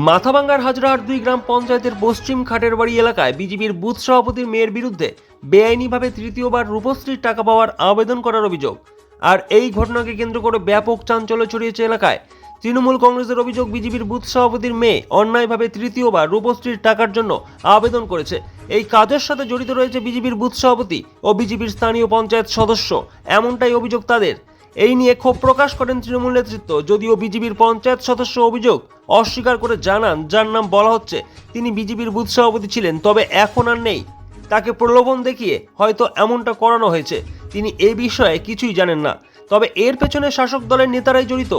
মাথাভাঙ্গার হাজরাহাট 2 গ্রাম পঞ্চায়েতের পশ্চিম খাটেরবাড়ি এলাকায় বিজেপির বুথ সভাপতির মেয়ের বিরুদ্ধে বেআইনিভাবে তৃতীয়বার রূপশ্রীর টাকা পাওয়ার আবেদন করার অভিযোগ। আর এই ঘটনাকে কেন্দ্র করে ব্যাপক চাঞ্চল্য ছড়িয়েছে এলাকায়। তৃণমূল কংগ্রেসের অভিযোগ, বিজেপির বুথ সভাপতির মেয়ে অন্যায়ভাবে তৃতীয়বার রূপশ্রীর টাকার জন্য আবেদন করেছে। এই কাজের সাথে জড়িত রয়েছে বিজেপির বুথ সভাপতি ও বিজেপির স্থানীয় পঞ্চায়েত সদস্য, এমনটাই অভিযোগ তাদের। এই নিয়ে ক্ষোভ প্রকাশ করেন তৃণমূল নেতৃত্ব, যদিও বিজেপির পঞ্চায়েত সদস্য অভিযোগ অস্বীকার করে জানান যার নাম বলা হচ্ছে তিনি বিজেপির বুথ সভাপতি ছিলেন, তবে এখন আর নেই। তাকে প্রলোভন দেখিয়ে হয়তো এমনটা করানো হয়েছে, তিনি এই বিষয়ে কিছুই জানেন না। তবে এর পেছনে শাসক দলের নেতারাই জড়িত।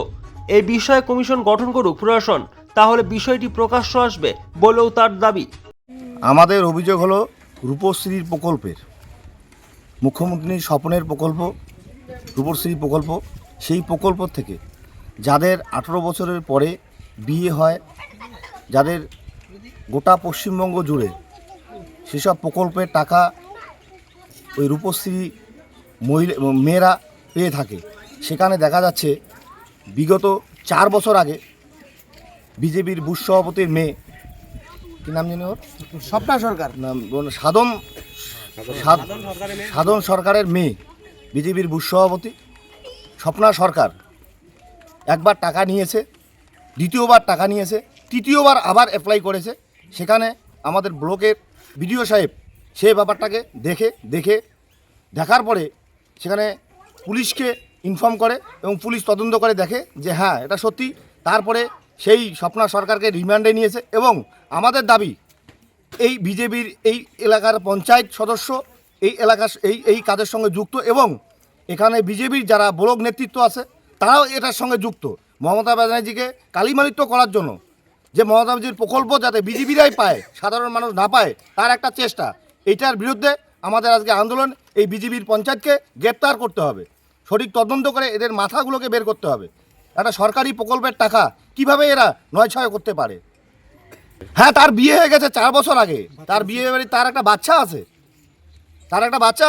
এই বিষয়ে কমিশন গঠন করুক প্রশাসন, তাহলে বিষয়টি প্রকাশ্য আসবে বলেও তার দাবি। আমাদের অভিযোগ হলো রূপশ্রীর প্রকল্পের, মুখ্যমন্ত্রীর স্বপ্নের প্রকল্প রূপশ্রী প্রকল্প। সেই প্রকল্প থেকে যাদের 18 বছরের পরে বিয়ে হয়, যাদের গোটা পশ্চিমবঙ্গ জুড়ে সেসব প্রকল্পের টাকা ওই রূপশ্রী মেয়েরা পেয়ে থাকে। সেখানে দেখা যাচ্ছে বিগত 4 বছর আগে বিজেপির বুথ সভাপতির মেয়ে, কী নাম জানি ওর, স্বপ্না সরকার, সাধন সরকারের মেয়ে, বিজেপির বুথ সভাপতি স্বপ্না সরকার একবার টাকা নিয়েছে, দ্বিতীয়বার টাকা নিয়েছে, তৃতীয়বার আবার অ্যাপ্লাই করেছে। সেখানে আমাদের ব্লকের বিডিও সাহেব সে ব্যাপারটাকে দেখার পরে সেখানে পুলিশকে ইনফর্ম করে এবং পুলিশ তদন্ত করে দেখে যে হ্যাঁ এটা সত্যি। তারপরে সেই স্বপ্না সরকারকে রিমান্ডে নিয়েছে এবং আমাদের দাবি এই বিজেপির এই এলাকার পঞ্চায়েত সদস্য এই এলাকার এই কাজের সঙ্গে যুক্ত এবং এখানে বিজেপির যারা ব্লক নেতৃত্ব আছে তারাও এটার সঙ্গে যুক্ত। মমতা ব্যানার্জিকে কালিমালিপ্ত করার জন্য, যে মমতা ব্যানার্জির প্রকল্প যাতে বিজেপিরাই পায়, সাধারণ মানুষ না পায়, তার একটা চেষ্টা। এইটার বিরুদ্ধে আমাদের আজকে আন্দোলন। এই বিজেপির পঞ্চায়েতকে গ্রেপ্তার করতে হবে, সঠিক তদন্ত করে এদের মাথাগুলোকে বের করতে হবে। একটা সরকারি প্রকল্পের টাকা কিভাবে এরা নয় করতে পারে? হ্যাঁ, তার বিয়ে হয়ে গেছে 4 বছর আগে, তার বিয়ে বাড়ি, তার একটা বাচ্চা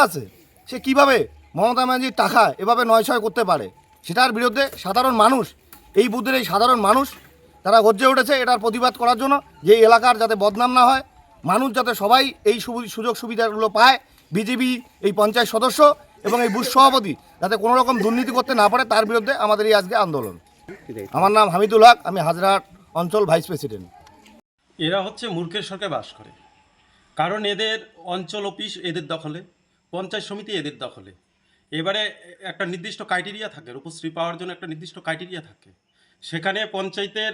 আছে, সে কিভাবে মমতা ব্যানার্জির টাকা এভাবে নয় করতে পারে? সেটার বিরুদ্ধে সাধারণ মানুষ, এই বুথের এই সাধারণ মানুষ তারা গর্জে উঠেছে এটার প্রতিবাদ করার জন্য, যে এলাকার যাতে বদনাম না হয়, মানুষ যাতে সবাই এই সুযোগ সুবিধাগুলো পায়। বিজেপি এই পঞ্চায়েত সদস্য এবং এই বুথ সভাপতি যাতে কোনো রকম দুর্নীতি করতে না পারে, তার বিরুদ্ধে আমাদের এই আজকে আন্দোলন। আমার নাম হামিদুল হক, আমি হাজরাহাট অঞ্চল ভাইস প্রেসিডেন্ট। এরা হচ্ছে মূর্খের সরকারে বাস করে, কারণ এদের অঞ্চল অফিস এদের দখলে, পঞ্চায়েত সমিতি এদের দখলে। এবারে একটা নির্দিষ্ট ক্রাইটেরিয়া থাকে, রূপশ্রী পাওয়ার জন্য একটা নির্দিষ্ট ক্রাইটেরিয়া থাকে। সেখানে পঞ্চায়েতের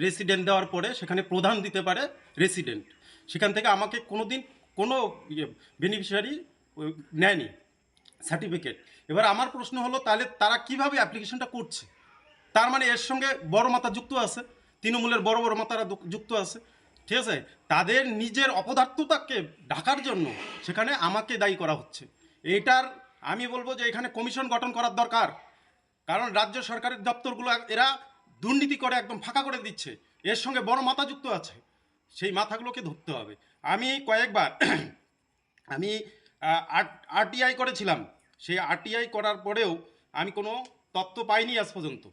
রেসিডেন্ট দেওয়ার পরে সেখানে প্রধান দিতে পারে রেসিডেন্ট। সেখান থেকে আমাকে কোনো দিন কোনো বেনিফিশিয়ারি নেয়নি সার্টিফিকেট। এবার আমার প্রশ্ন হলো, তাহলে তারা কিভাবে অ্যাপ্লিকেশনটা করছে? তার মানে এর সঙ্গে বড় মাথা যুক্ত আছে, তৃণমূলের বড় বড় মাথারা যুক্ত আছে, ঠিক আছে? তাদের নিজের অপদার্থতাকে ঢাকার জন্য সেখানে আমাকে দায়ী করা হচ্ছে। এটার আমি বলবো যে এখানে কমিশন গঠন করার দরকার, কারণ রাজ্য সরকারের দপ্তরগুলো এরা দুর্নীতি করে একদম ফাঁকা করে দিচ্ছে, এর সঙ্গে বড় মাথা যুক্ত আছে, সেই মাথাগুলোকে ধরতে হবে। আমি কয়েকবার আমি আরটিআই করেছিলাম, সেই আরটিআই করার পরেও আমি কোনো তথ্য পাইনি আজ পর্যন্ত।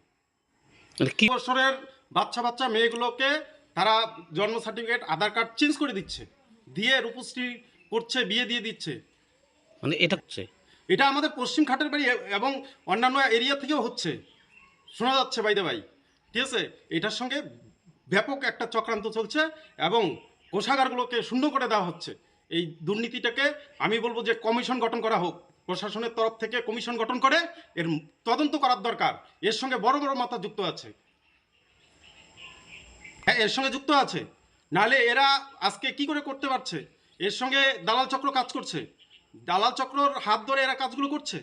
কি বছরের বাচ্চা মেয়েগুলোকে তারা জন্ম সার্টিফিকেট, আধার কার্ড চেঞ্জ করে দিচ্ছে, দিয়ে রূপশ্রী করছে, বিয়ে দিয়ে দিচ্ছে। মানে এটা আমাদের পশ্চিম খাটের বাড়ি এবং অন্যান্য এরিয়া থেকেও হচ্ছে, শোনা যাচ্ছে বাইদে ভাই, ঠিক আছে? এটার সঙ্গে ব্যাপক একটা চক্রান্ত চলছে এবং কোষাগারগুলোকে শূন্য করে দেওয়া হচ্ছে। এই দুর্নীতিটাকে আমি বলবো যে কমিশন গঠন করা হোক, প্রশাসনের তরফ থেকে কমিশন গঠন করে এর তদন্ত করার দরকার। এর সঙ্গে বড় বড় মাথা যুক্ত আছে, হ্যাঁ এর সঙ্গে যুক্ত আছে, নাহলে এরা আজকে কি করে করতে পারছে? এর সঙ্গে দালাল চক্র কাজ করছে, দালাল চক্রর হাত ধরে এরা কাজগুলো করছে।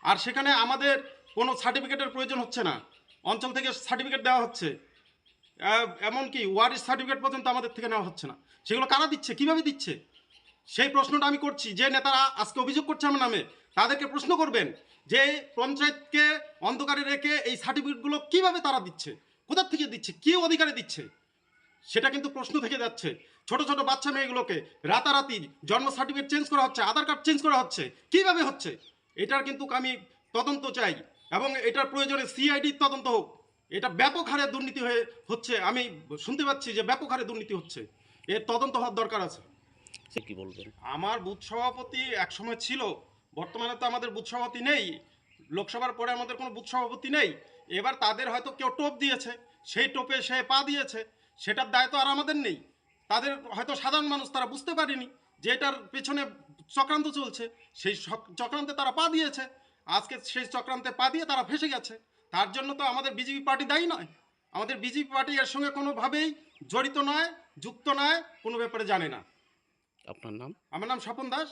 আর সেখানে আমাদের কোনো সার্টিফিকেটের প্রয়োজন হচ্ছে না, অঞ্চল থেকে সার্টিফিকেট দেওয়া হচ্ছে, এমনকি ওয়ারিশ সার্টিফিকেট পর্যন্ত আমাদের থেকে নেওয়া হচ্ছে না। সেগুলো কারা দিচ্ছে, কিভাবে দিচ্ছে? সেই প্রশ্নটা আমি করছি। যে নেতারা আজকে অভিযোগ করছে আমার নামে, তাদেরকে প্রশ্ন করবেন যে পঞ্চায়েতকে অন্ধকারে রেখে এই সার্টিফিকেটগুলো কিভাবে তারা দিচ্ছে, কোথার থেকে দিচ্ছে, কী অধিকারে দিচ্ছে, সেটা কিন্তু প্রশ্ন থেকে যাচ্ছে। ছোট ছোট বাচ্চা মেয়েগুলোকে রাতারাতি জন্ম সার্টিফিকেট চেঞ্জ করা হচ্ছে, আধার কার্ড চেঞ্জ করা হচ্ছে, কিভাবে হচ্ছে? এটার কিন্তু আমি তদন্ত চাই এবং এটার প্রয়োজনে সিআইডির তদন্ত হোক, এটা ব্যাপক হারে দুর্নীতি হচ্ছে। আমি শুনতে পাচ্ছি যে ব্যাপক হারে দুর্নীতি হচ্ছে। এর তদন্ত হওয়ার দরকার আছে। সে কি বলবেন? আমার বুথ সভাপতি একসময় ছিল, বর্তমানে তো আমাদের বুথ সভাপতি নেই। লোকসভার পরে আমাদের কোনো বুথ সভাপতি নেই। এবার তাদের হয়তো কেউ টোপ দিয়েছে, সেই টোপে সে পা দিয়েছে, সেটার দায় তো আর আমাদের নেই। তাদের হয়তো সাধারণ মানুষ তারা বুঝতে পারেনি যে এটার পেছনে চক্রান্ত চলছে, সেই চক্রান্তে তারা পা দিয়েছে। আজকে সেই চক্রান্তে পা দিয়ে তারা ফেসে গেছে। তার জন্য তো আমাদের বিজেপি পার্টি দায়ী নয়। আমাদের বিজেপি পার্টি এর সঙ্গে কোনোভাবেই জড়িত নয়, যুক্ত নয়, কোনো ব্যাপারে জানে না। আপনার নাম? আমার নাম স্বপন দাস,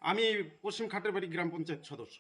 আমি পশ্চিম খাটেরবাড়ি গ্রাম পঞ্চায়েত সদস্য।